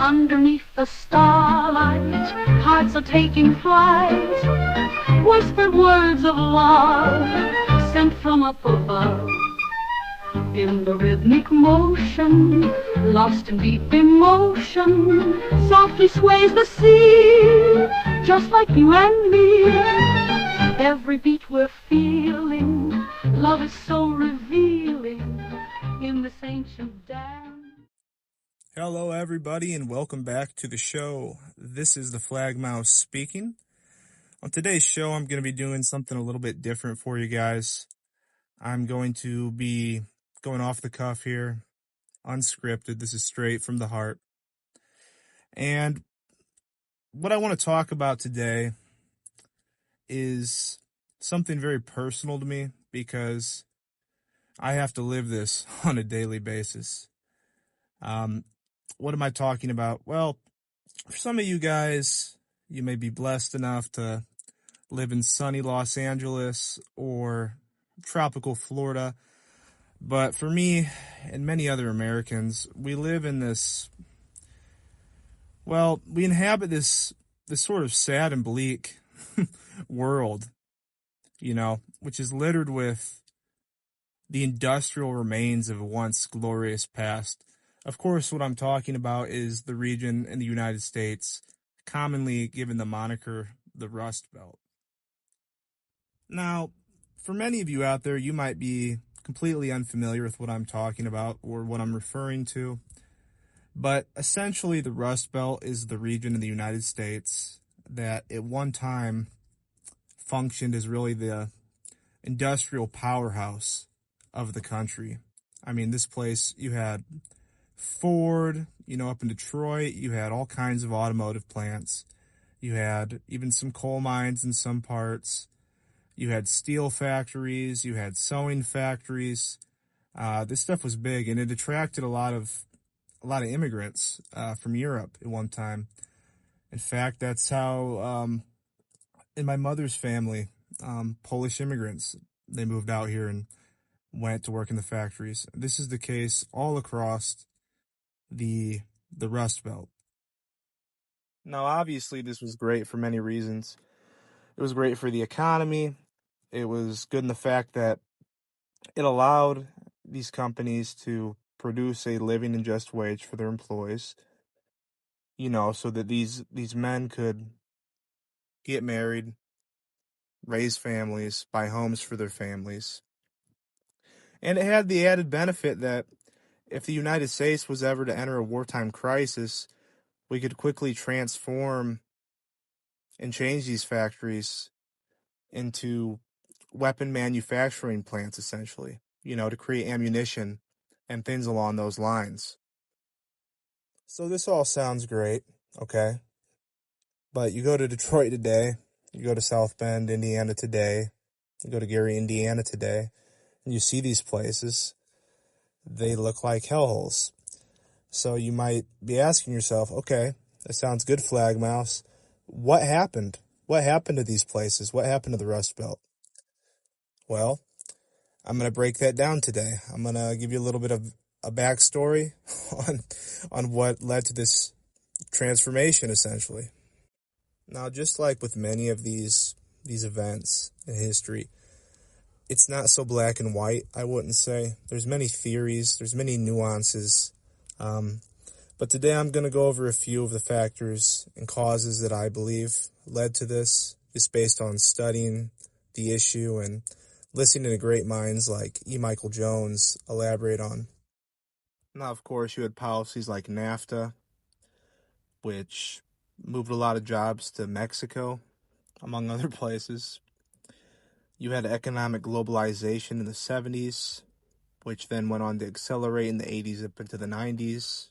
Underneath the starlight, hearts are taking flight. Whispered words of love sent from up above. In the rhythmic motion, lost in deep emotion, softly sways the sea, just like you and me. Every beat we're feeling, love is so revealing in this ancient dance. Hello, everybody, and welcome back to the show. This is the Flag Mouse speaking. On today's show, I'm going to be doing something a little bit different for you guys. I'm going to be going off the cuff here, unscripted. This is straight from the heart. And what I want to talk about today is something very personal to me because I have to live this on a daily basis. What am I talking about? Well, for some of you guys, you may be blessed enough to live in sunny Los Angeles or tropical Florida. But for me and many other Americans, we live in this, we inhabit this sort of sad and bleak world, which is littered with the industrial remains of a once glorious past. Of course, what I'm talking about is the region in the United States, commonly given the moniker the Rust Belt. Now, for many of you out there, you might be completely unfamiliar with what I'm talking about or what I'm referring to, but essentially the Rust Belt is the region in the United States that at one time functioned as really the industrial powerhouse of the country. I mean, this place, you had Ford, up in Detroit, you had all kinds of automotive plants. You had even some coal mines in some parts. You had steel factories. You had sewing factories. This stuff was big, and it attracted a lot of immigrants from Europe at one time. In fact, that's how in my mother's family, Polish immigrants, they moved out here and went to work in the factories. This is the case all across the Rust Belt. Now, obviously, this was great for many reasons. It was great for the economy. It was good in the fact that it allowed these companies to produce a living and just wage for their employees, so that these men could get married, raise families, buy homes for their families. And it had the added benefit that if the United States was ever to enter a wartime crisis, we could quickly transform and change these factories into weapon manufacturing plants, essentially, to create ammunition and things along those lines. So this all sounds great, okay? But you go to Detroit today, you go to South Bend, Indiana today, you go to Gary, Indiana today, and you see these places, they look like hellholes. So you might be asking yourself, okay, that sounds good, Flag Mouse. What happened? What happened to these places? What happened to the Rust Belt? Well, I'm going to break that down today. I'm going to give you a little bit of a backstory on what led to this transformation, essentially. Now, just like with many of these events in history, it's not so black and white, I wouldn't say. There's many theories, there's many nuances. But today I'm going to go over a few of the factors and causes that I believe led to this, just based on studying the issue and listening to great minds like E. Michael Jones elaborate on. Now, of course, you had policies like NAFTA, which moved a lot of jobs to Mexico, among other places. You had economic globalization in the 70s, which then went on to accelerate in the 80s up into the 90s.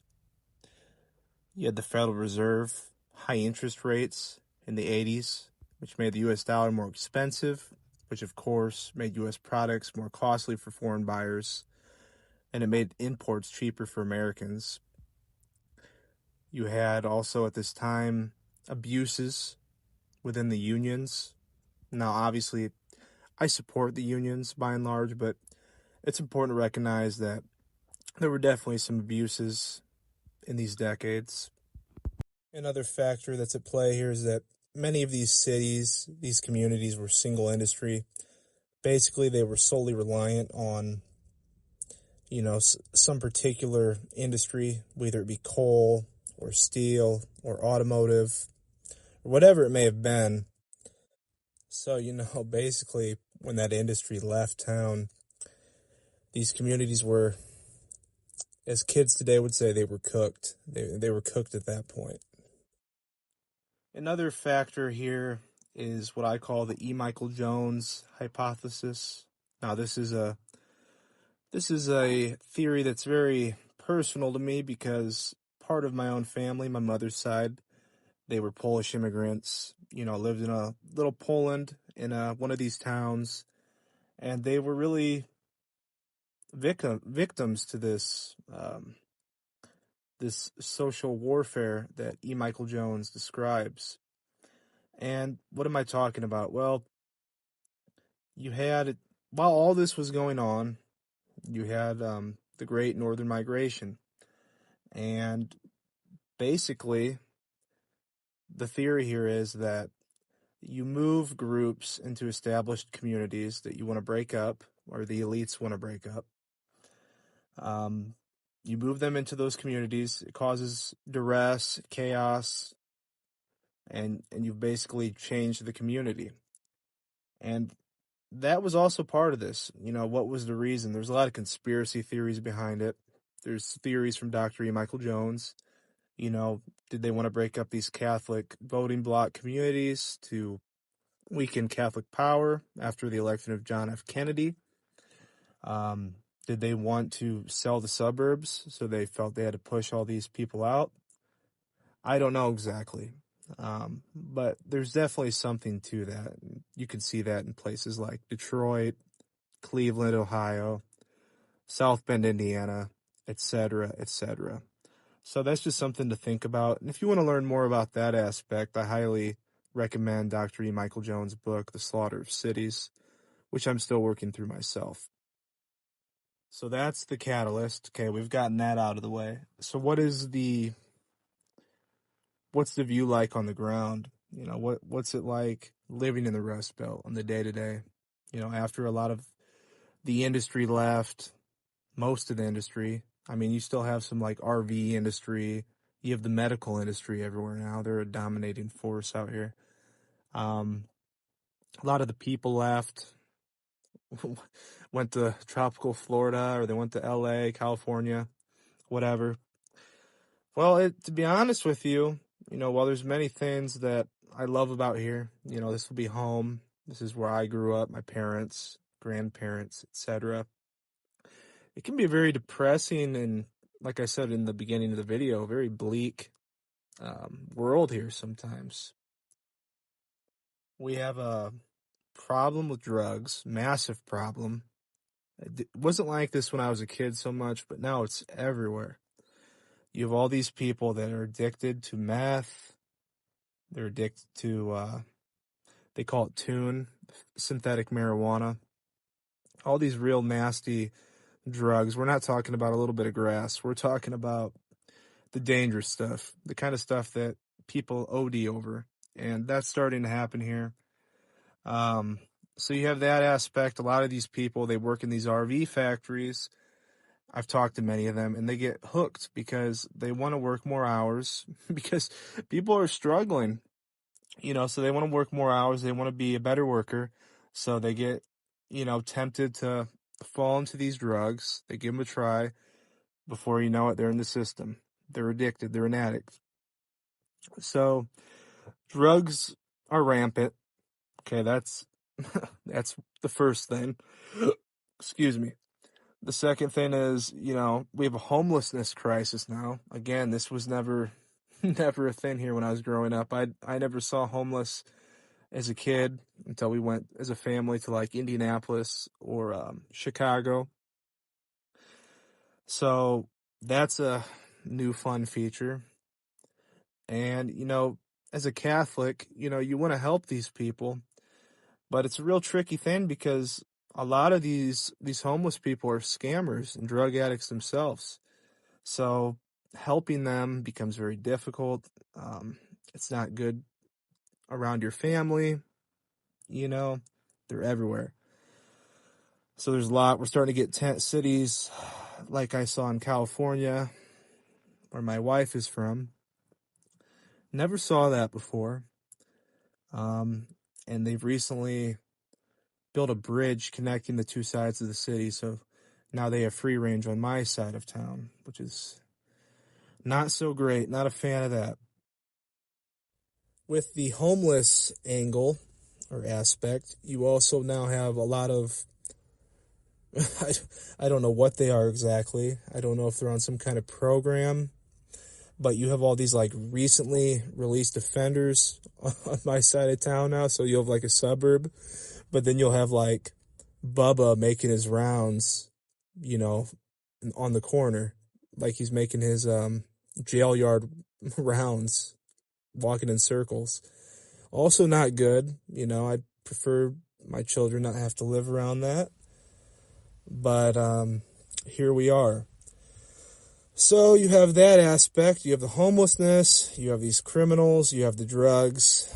You had the Federal Reserve, high interest rates in the 80s, which made the U.S. dollar more expensive, which of course made U.S. products more costly for foreign buyers, and it made imports cheaper for Americans. You had also at this time abuses within the unions. Now, obviously, I support the unions by and large, but it's important to recognize that there were definitely some abuses in these decades. Another factor that's at play here is that many of these cities, these communities were single industry. Basically, they were solely reliant on, some particular industry, whether it be coal or steel or automotive or whatever it may have been. So, basically, when that industry left town, these communities were, as kids today would say, they were cooked. They were cooked at that point. Another factor here is what I call the E. Michael Jones hypothesis. Now, this is a theory that's very personal to me because part of my own family, my mother's side, they were Polish immigrants. Lived in a little Poland in one of these towns, and they were really victims to this social warfare that E. Michael Jones describes. And what am I talking about? Well, you had, while all this was going on, you had the Great Northern Migration. And basically, the theory here is that you move groups into established communities that you want to break up, or the elites want to break up. You move them into those communities. It causes duress, chaos, and you've basically changed the community. And that was also part of this. What was the reason? There's a lot of conspiracy theories behind it. There's theories from Dr. E. Michael Jones. Did they want to break up these Catholic voting bloc communities to weaken Catholic power after the election of John F. Kennedy? Did they want to sell the suburbs, so they felt they had to push all these people out? I don't know exactly. But there's definitely something to that. You can see that in places like Detroit, Cleveland, Ohio, South Bend, Indiana, etc., etc. So that's just something to think about. And if you want to learn more about that aspect, I highly recommend Dr. E. Michael Jones' book, The Slaughter of Cities, which I'm still working through myself. So that's the catalyst. Okay, we've gotten that out of the way. So what's the view like on the ground? What's it like living in the Rust Belt on the day-to-day? After a lot of the industry left, most of the industry. I mean, you still have some like RV industry. You have the medical industry everywhere now. They're a dominating force out here. A lot of the people left, went to tropical Florida, or they went to LA, California, whatever. Well, to be honest with you, while there's many things that I love about here, this will be home. This is where I grew up, my parents, grandparents, etc. It can be very depressing and, like I said in the beginning of the video, very bleak world here sometimes. We have a problem with drugs, massive problem. It wasn't like this when I was a kid so much, but now it's everywhere. You have all these people that are addicted to meth. They're addicted to, they call it tune, synthetic marijuana. All these real nasty drugs. We're not talking about a little bit of grass. We're talking about the dangerous stuff, the kind of stuff that people OD over. And that's starting to happen here. So you have that aspect. A lot of these people, they work in these RV factories. I've talked to many of them, and they get hooked because they want to work more hours because people are struggling, so they want to work more hours. They want to be a better worker. So they get, tempted to fall into these drugs. They give them a try. Before you know it, they're in the system. They're addicted. They're an addict. So drugs are rampant. Okay, that's that's the first thing. Excuse me. The second thing is, we have a homelessness crisis now. Again, this was never never a thing here when I was growing up. I never saw homeless as a kid until we went as a family to like Indianapolis or Chicago. So that's a new fun feature. And, as a Catholic, you want to help these people, but it's a real tricky thing because a lot of these homeless people are scammers and drug addicts themselves. So helping them becomes very difficult. It's not good around your family, you know, they're everywhere. So there's a lot. We're starting to get tent cities like I saw in California, where my wife is from. Never saw that before. Um, and they've recently built a bridge connecting the two sides of the city. So now they have free range on my side of town, which is not so great. Not a fan of that. With the homeless angle or aspect, you also now have a lot of, I don't know what they are exactly. I don't know if they're on some kind of program, but you have all these like recently released offenders on my side of town now. So you'll have like a suburb, but then you'll have like Bubba making his rounds, you know, on the corner, like he's making his jail yard rounds, walking in circles. Also not good, you know. I'd prefer my children not have to live around that, but here we are. So you have that aspect. You have the homelessness. You have these criminals. You have the drugs.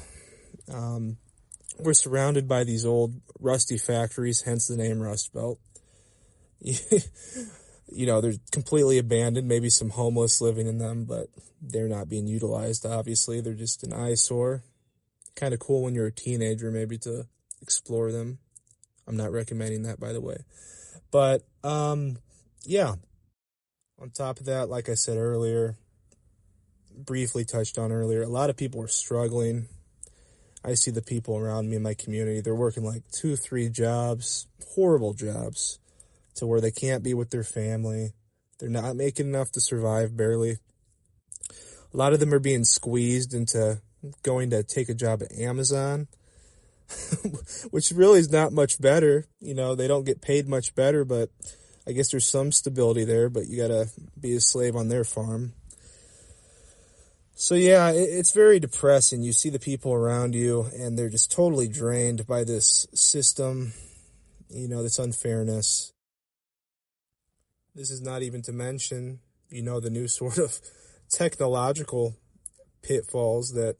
We're surrounded by these old rusty factories, hence the name Rust Belt. You know, they're completely abandoned. Maybe some homeless living in them, but they're not being utilized, obviously. They're just an eyesore. Kind of cool when you're a teenager, maybe, to explore them. I'm not recommending that, by the way. But, yeah. On top of that, like I said earlier, briefly touched on earlier, a lot of people are struggling. I see the people around me in my community, they're working like 2-3 jobs, horrible jobs, to where they can't be with their family. They're not making enough to survive, barely. A lot of them are being squeezed into going to take a job at Amazon, which really is not much better. You know, they don't get paid much better, but I guess there's some stability there, but you gotta be a slave on their farm. So yeah, it's very depressing. You see the people around you, and they're just totally drained by this system, you know, this unfairness. This is not even to mention, you know, the new sort of technological pitfalls that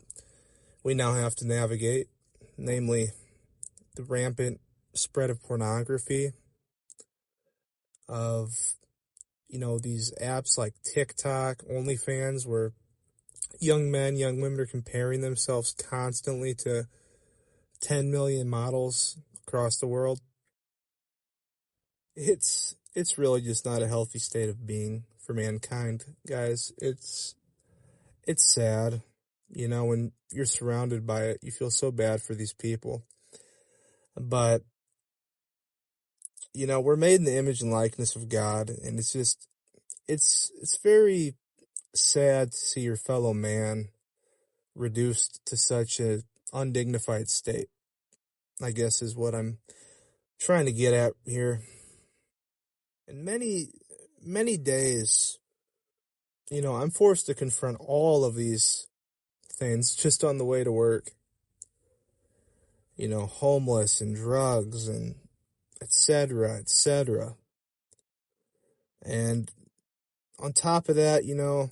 we now have to navigate, namely the rampant spread of pornography, of, you know, these apps like TikTok, OnlyFans, where young men, young women are comparing themselves constantly to 10 million models across the world. It's really just not a healthy state of being for mankind, guys. It's sad. You know, when you're surrounded by it, you feel so bad for these people. But, you know, we're made in the image and likeness of God, and it's just, it's very sad to see your fellow man reduced to such a undignified state, I guess is what I'm trying to get at here. And many days, you know, I'm forced to confront all of these things just on the way to work. You know, homeless and drugs and etc., etc. And on top of that, you know,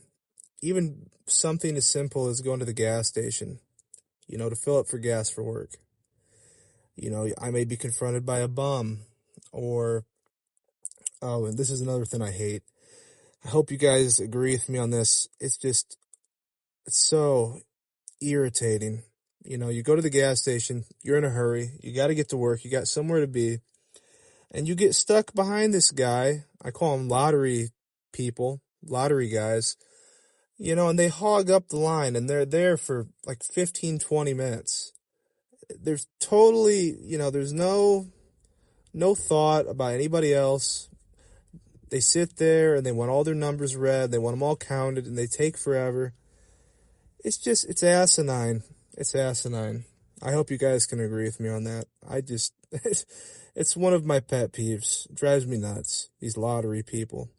even something as simple as going to the gas station, you know, to fill up for gas for work. You know, I may be confronted by a bum, or, oh, and this is another thing I hate. I hope you guys agree with me on this. It's so irritating. You know, you go to the gas station, you're in a hurry, you got to get to work, you got somewhere to be, and you get stuck behind this guy. I call them lottery people, lottery guys, you know, and they hog up the line, and they're there for like 15, 20 minutes. There's totally, you know, there's no thought about anybody else. They sit there and they want all their numbers read, they want them all counted, and they take forever. It's asinine. It's asinine. I hope you guys can agree with me on that. It's one of my pet peeves. It drives me nuts, these lottery people.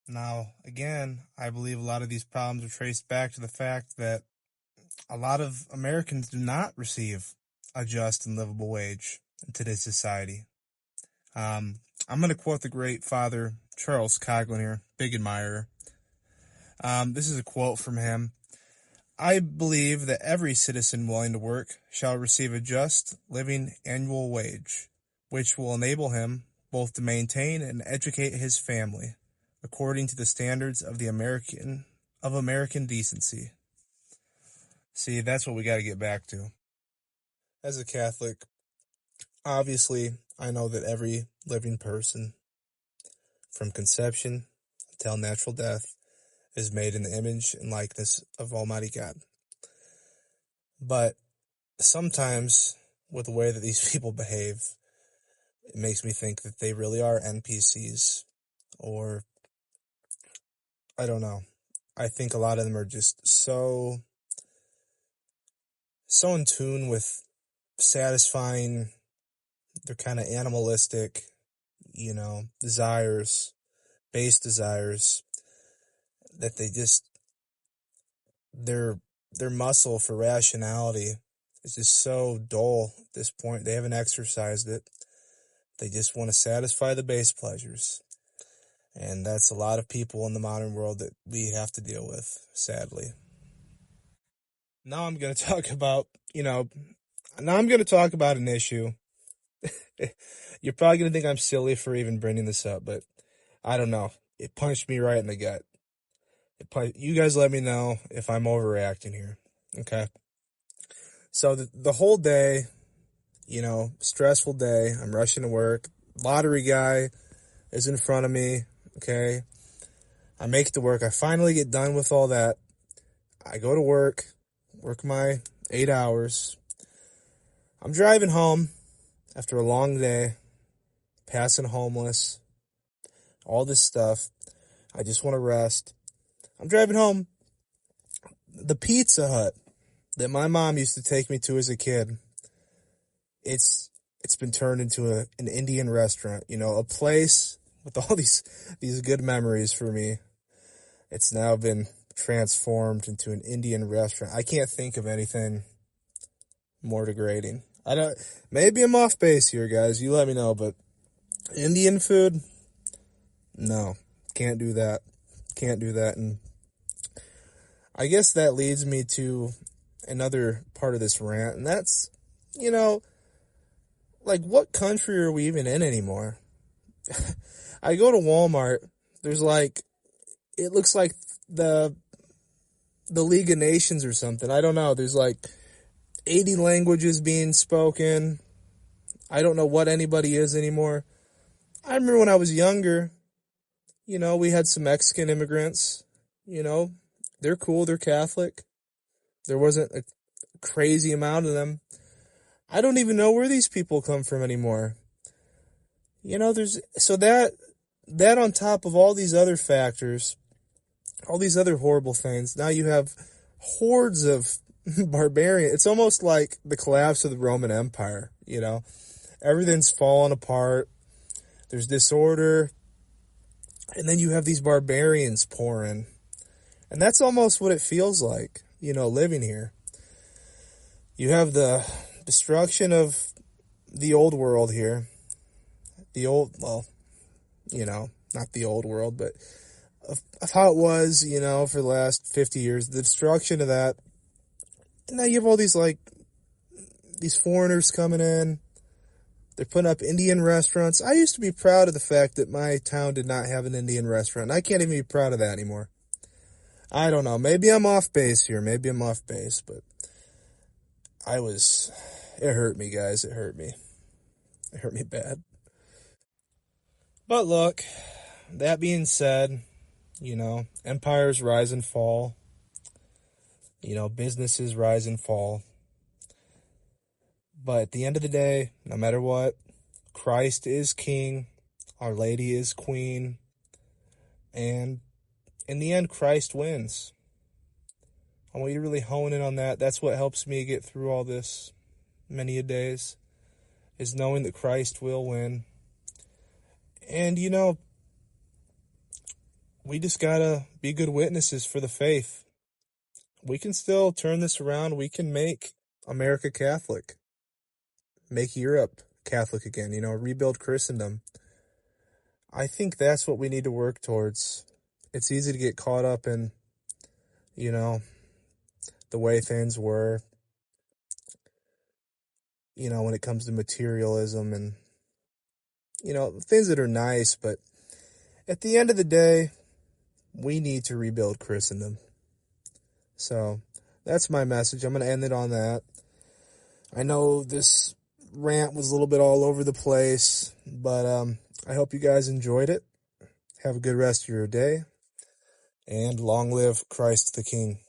Now, again, I believe a lot of these problems are traced back to the fact that a lot of Americans do not receive a just and livable wage in today's society. I'm going to quote the great father, Charles Coughlin here, big admirer. This is a quote from him. I believe that every citizen willing to work shall receive a just living annual wage, which will enable him both to maintain and educate his family according to the standards of American decency. See, that's what we got to get back to. As a Catholic, obviously, I know that every living person, from conception until natural death, is made in the image and likeness of Almighty God. But sometimes, with the way that these people behave, it makes me think that they really are NPCs, or I don't know. I think a lot of them are just so in tune with satisfying their kind of animalistic, desires, base desires, that their muscle for rationality is just so dull at this point. They haven't exercised it. They just want to satisfy the base pleasures. And that's a lot of people in the modern world that we have to deal with, sadly. Now I'm going to talk about, an issue. You're probably going to think I'm silly for even bringing this up, but I don't know. It punched me right in the gut. You guys let me know if I'm overreacting here, okay? So the whole day, stressful day, I'm rushing to work. Lottery guy is in front of me, okay? I make it to work. I finally get done with all that. I go to work my 8 hours. I'm driving home after a long day, passing homeless, all this stuff. I just want to rest. I'm driving home. The Pizza Hut that my mom used to take me to as a kid, it's been turned into an Indian restaurant, a place with all these good memories for me. It's now been transformed into an Indian restaurant. I can't think of anything more degrading. Maybe I'm off base here, guys. You let me know, but Indian food? No, can't do that. And I guess that leads me to another part of this rant, and that's, what country are we even in anymore? I go to Walmart, there's it looks like the League of Nations or something. I don't know. There's 80 languages being spoken. I don't know what anybody is anymore. I remember when I was younger, we had some Mexican immigrants. They're cool. They're Catholic. There wasn't a crazy amount of them. I don't even know where these people come from anymore. That on top of all these other factors, all these other horrible things, now you have hordes of barbarian. It's almost like the collapse of the Roman Empire, Everything's falling apart. There's disorder. And then you have these barbarians pouring. And that's almost what it feels like, living here. You have the destruction of the old world here. Not the old world, but of how it was, for the last 50 years. The destruction of that. And now you have all these foreigners coming in. They're putting up Indian restaurants. I used to be proud of the fact that my town did not have an Indian restaurant. I can't even be proud of that anymore. I don't know. Maybe I'm off base here. But it hurt me, guys. It hurt me. It hurt me bad. But look, that being said, empires rise and fall. Businesses rise and fall. But at the end of the day, no matter what, Christ is King, Our Lady is Queen, and in the end, Christ wins. I want you to really hone in on that. That's what helps me get through all this many a days, is knowing that Christ will win. And, we just gotta be good witnesses for the faith. We can still turn this around. We can make America Catholic. Make Europe Catholic again, rebuild Christendom. I think that's what we need to work towards. It's easy to get caught up in you know, the way things were, you know, when it comes to materialism and, you know, things that are nice, but at the end of the day, we need to rebuild Christendom. So that's my message. I'm going to end it on that. I know this rant was a little bit all over the place, but I hope you guys enjoyed it. Have a good rest of your day, and long live Christ the King.